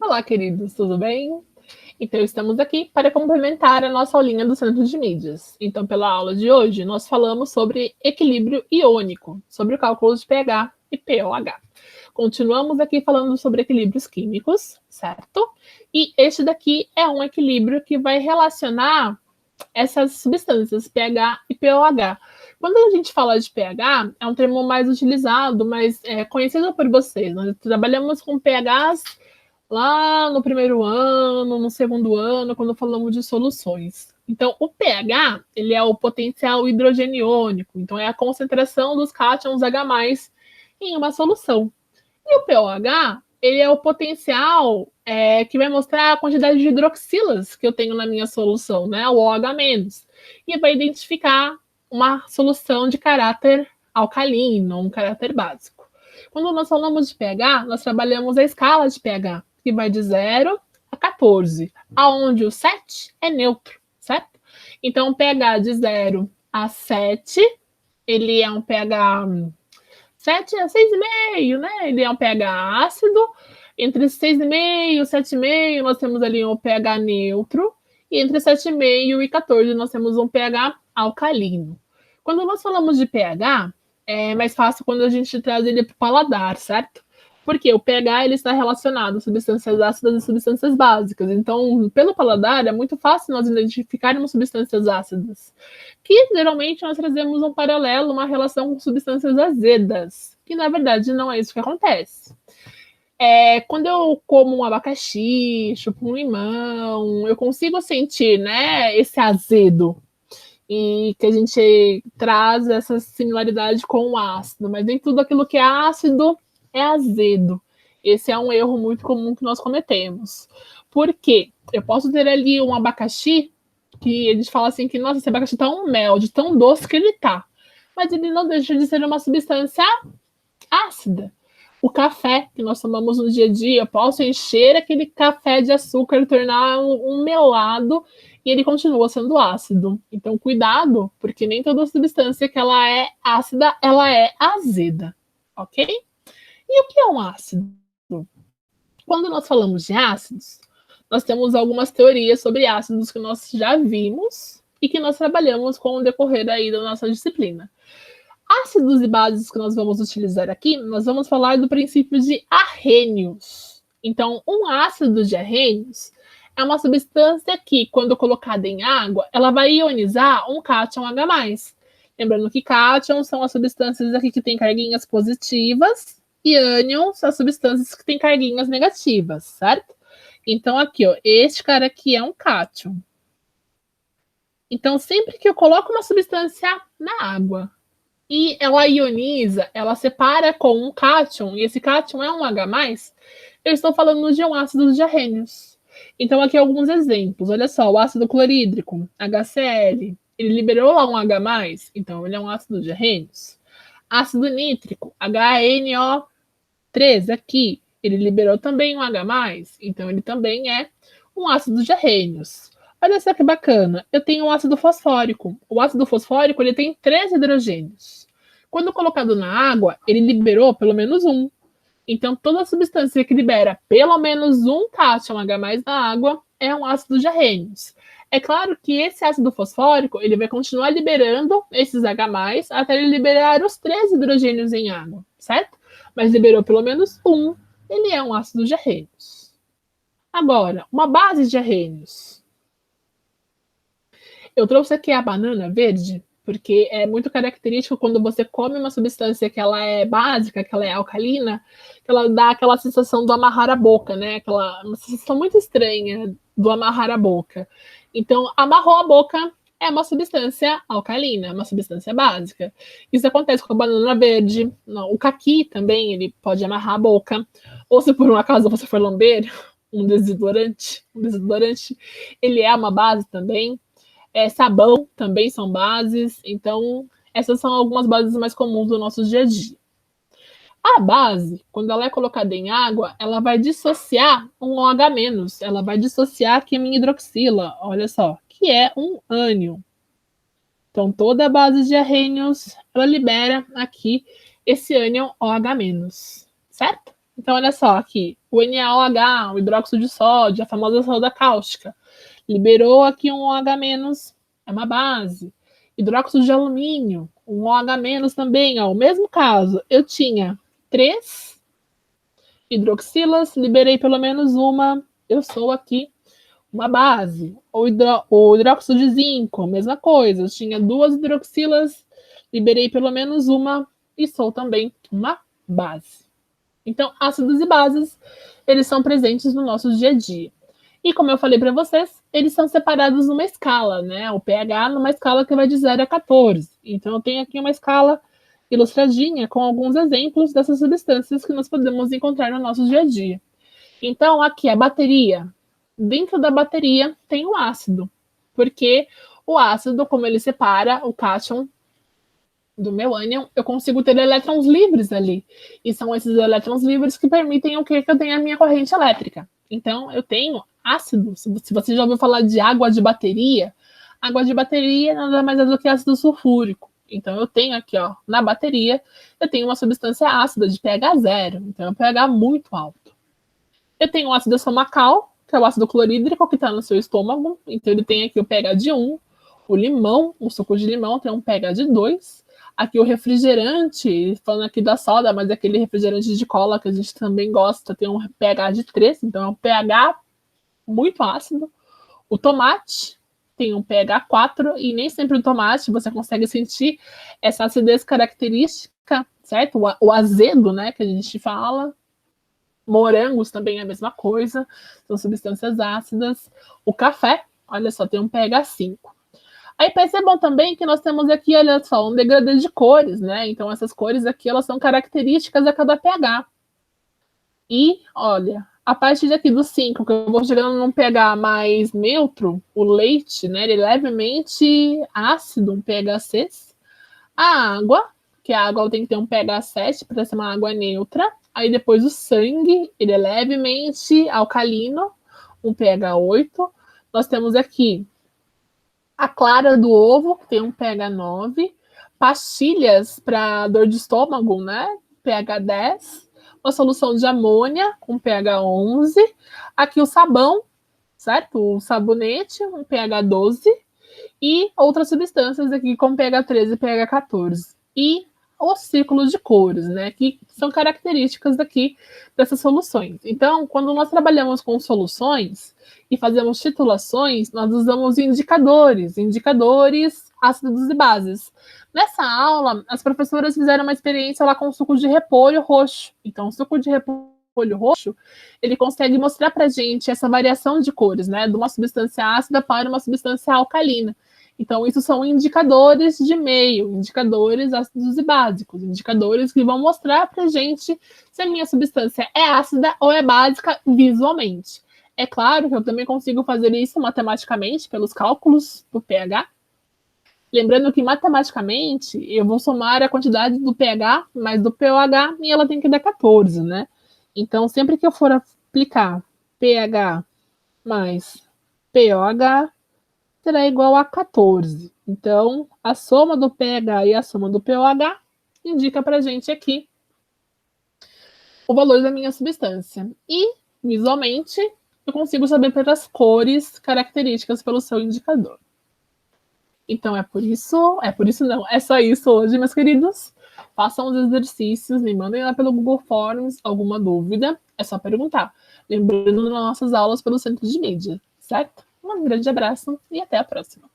Olá, queridos, tudo bem? Então, estamos aqui para complementar a nossa aulinha do Centro de Mídias. Então, pela aula de hoje, nós falamos sobre equilíbrio iônico, sobre o cálculo de pH e pOH. Continuamos aqui falando sobre equilíbrios químicos, certo? E este daqui é um equilíbrio que vai relacionar essas substâncias, pH e pOH. Quando a gente fala de pH, é um termo mais utilizado, mas é conhecido por vocês. Nós trabalhamos com pHs lá no primeiro ano, no segundo ano, quando falamos de soluções. Então, o pH, ele é o potencial hidrogeniônico, então é a concentração dos cátions H+ em uma solução. E o pOH, ele é o potencial que vai mostrar a quantidade de hidroxilas que eu tenho na minha solução, né? O OH-, e vai identificar uma solução de caráter alcalino, um caráter básico. Quando nós falamos de pH, nós trabalhamos a escala de pH, que vai de 0 a 14, aonde o 7 é neutro, certo? Então, o pH de 0 a 7, ele é um pH 7 a 6,5, né? Ele é um pH ácido. Entre 6,5 e 7,5, nós temos ali um pH neutro. E entre 7,5 e 14, nós temos um pH alcalino. Quando nós falamos de pH, é mais fácil quando a gente traz ele para o paladar, certo? Porque o pH ele está relacionado a substâncias ácidas e substâncias básicas. Então, pelo paladar, é muito fácil nós identificarmos substâncias ácidas, que geralmente nós trazemos um paralelo, uma relação com substâncias azedas, que na verdade não é isso que acontece. Quando eu como um abacaxi, chupo um limão, eu consigo sentir, né, esse azedo, e que a gente traz essa similaridade com o ácido, mas nem tudo aquilo que é ácido é azedo. Esse é um erro muito comum que nós cometemos. Por quê? Eu posso ter ali um abacaxi que eles falam assim que, nossa, esse abacaxi tá um mel, de tão doce que ele tá. Mas ele não deixa de ser uma substância ácida. O café que nós tomamos no dia a dia, eu posso encher aquele café de açúcar e tornar um melado e ele continua sendo ácido. Então, cuidado, porque nem toda substância que ela é ácida, ela é azeda, ok? E o que é um ácido? Quando nós falamos de ácidos, nós temos algumas teorias sobre ácidos que nós já vimos e que nós trabalhamos com o decorrer aí da nossa disciplina. Ácidos e bases que nós vamos utilizar aqui, nós vamos falar do princípio de arrênios. Então, um ácido de arrênios é uma substância que, quando colocada em água, ela vai ionizar um cátion H+. Lembrando que cátions são as substâncias aqui que têm carguinhas positivas e ânions são as substâncias que têm carguinhas negativas, certo? Então, aqui, ó, este cara aqui é um cátion. Então, sempre que eu coloco uma substância na água e ela ioniza, ela separa com um cátion, e esse cátion é um H+, eu estou falando de um ácido de arrênios. Então, aqui alguns exemplos. Olha só, o ácido clorídrico, HCl, ele liberou lá um H+, então ele é um ácido de arrênios. Ácido nítrico, HNO3, aqui, ele liberou também um H+, então ele também é um ácido de arrênios. Olha só que bacana, eu tenho um ácido fosfórico. O ácido fosfórico ele tem 3 hidrogênios. Quando colocado na água, ele liberou pelo menos um. Então, toda substância que libera pelo menos um cátion H+ na água é um ácido de arrênios. É claro que esse ácido fosfórico ele vai continuar liberando esses H+, até ele liberar os 3 hidrogênios em água, certo? Mas liberou pelo menos um, ele é um ácido de arrênios. Agora, uma base de arrênios. Eu trouxe aqui a banana verde, porque é muito característico quando você come uma substância que ela é básica, que ela é alcalina, que ela dá aquela sensação do amarrar a boca, né? Uma sensação muito estranha do amarrar a boca. Então, amarrou a boca é uma substância alcalina, uma substância básica. Isso acontece com a banana verde, o caqui também, ele pode amarrar a boca. Ou se por um acaso você for lamber um desodorante, ele é uma base também. Sabão também são bases, então essas são algumas bases mais comuns do nosso dia a dia. A base, quando ela é colocada em água, ela vai dissociar um OH-, ela vai dissociar aqui a minha hidroxila, olha só, que é um ânion. Então, toda a base de arrênios, ela libera aqui esse ânion OH-, certo? Então, olha só aqui, o NaOH, o hidróxido de sódio, a famosa soda cáustica, liberou aqui um OH-, é uma base. Hidróxido de alumínio, um OH- também, ó, o mesmo caso. Eu tinha 3 hidroxilas, liberei pelo menos uma, eu sou aqui uma base. O hidróxido de zinco, mesma coisa. Eu tinha 2 hidroxilas, liberei pelo menos uma e sou também uma base. Então, ácidos e bases, eles são presentes no nosso dia a dia. E como eu falei para vocês, eles são separados numa escala, né? O pH numa escala que vai de 0 a 14. Então, eu tenho aqui uma escala ilustradinha com alguns exemplos dessas substâncias que nós podemos encontrar no nosso dia a dia. Então, aqui a bateria. Dentro da bateria tem o ácido, porque o ácido, como ele separa o cátion do meu ânion, eu consigo ter elétrons livres ali. E são esses elétrons livres que permitem o que eu tenha a minha corrente elétrica. Então, eu tenho ácido. Se você já ouviu falar de água de bateria nada mais é do que ácido sulfúrico. Então, eu tenho aqui, ó, na bateria, eu tenho uma substância ácida de pH 0. Então, é um pH muito alto. Eu tenho o ácido estomacal, que é o ácido clorídrico que está no seu estômago. Então, ele tem aqui o pH de 1. O limão, o suco de limão, tem um pH de 2. Aqui o refrigerante, falando aqui da soda, mas aquele refrigerante de cola que a gente também gosta, tem um pH de 3, então é um pH muito ácido. O tomate tem um pH 4 e nem sempre o tomate você consegue sentir essa acidez característica, certo? O azedo, né, que a gente fala. Morangos também é a mesma coisa, são substâncias ácidas. O café, olha só, tem um pH 5. Aí percebam também que nós temos aqui, olha só, um degradê de cores, né? Então essas cores aqui, elas são características a cada pH. E, olha, a partir daqui do 5, que eu vou chegando num pH mais neutro, o leite, né? Ele é levemente ácido, um pH 6. A água, que a água tem que ter um pH 7 para ser uma água neutra. Aí depois o sangue, ele é levemente alcalino, um pH 8. Nós temos aqui a clara do ovo, que tem um pH 9. Pastilhas para dor de estômago, né? pH 10. Uma solução de amônia, com pH 11. Aqui o sabão, certo? O sabonete, um pH 12. E outras substâncias aqui com pH 13 e pH 14. E os círculos de cores, né, que são características daqui dessas soluções. Então, quando nós trabalhamos com soluções e fazemos titulações, nós usamos indicadores ácidos e bases. Nessa aula, as professoras fizeram uma experiência lá com o suco de repolho roxo. Então, o suco de repolho roxo, ele consegue mostrar para a gente essa variação de cores, né, de uma substância ácida para uma substância alcalina. Então, isso são indicadores de meio, indicadores ácidos e básicos, indicadores que vão mostrar para a gente se a minha substância é ácida ou é básica visualmente. É claro que eu também consigo fazer isso matematicamente, pelos cálculos do pH. Lembrando que matematicamente eu vou somar a quantidade do pH mais do pOH e ela tem que dar 14, né? Então, sempre que eu for aplicar pH mais pOH, será igual a 14. Então, a soma do pH e a soma do pOH indica para a gente aqui o valor da minha substância. E, visualmente, eu consigo saber pelas cores características pelo seu indicador. Então, é por isso não, é só isso hoje, meus queridos. Façam os exercícios, me mandem lá pelo Google Forms alguma dúvida, é só perguntar. Lembrando das nossas aulas pelo Centro de Mídia, certo? Um grande abraço e até a próxima.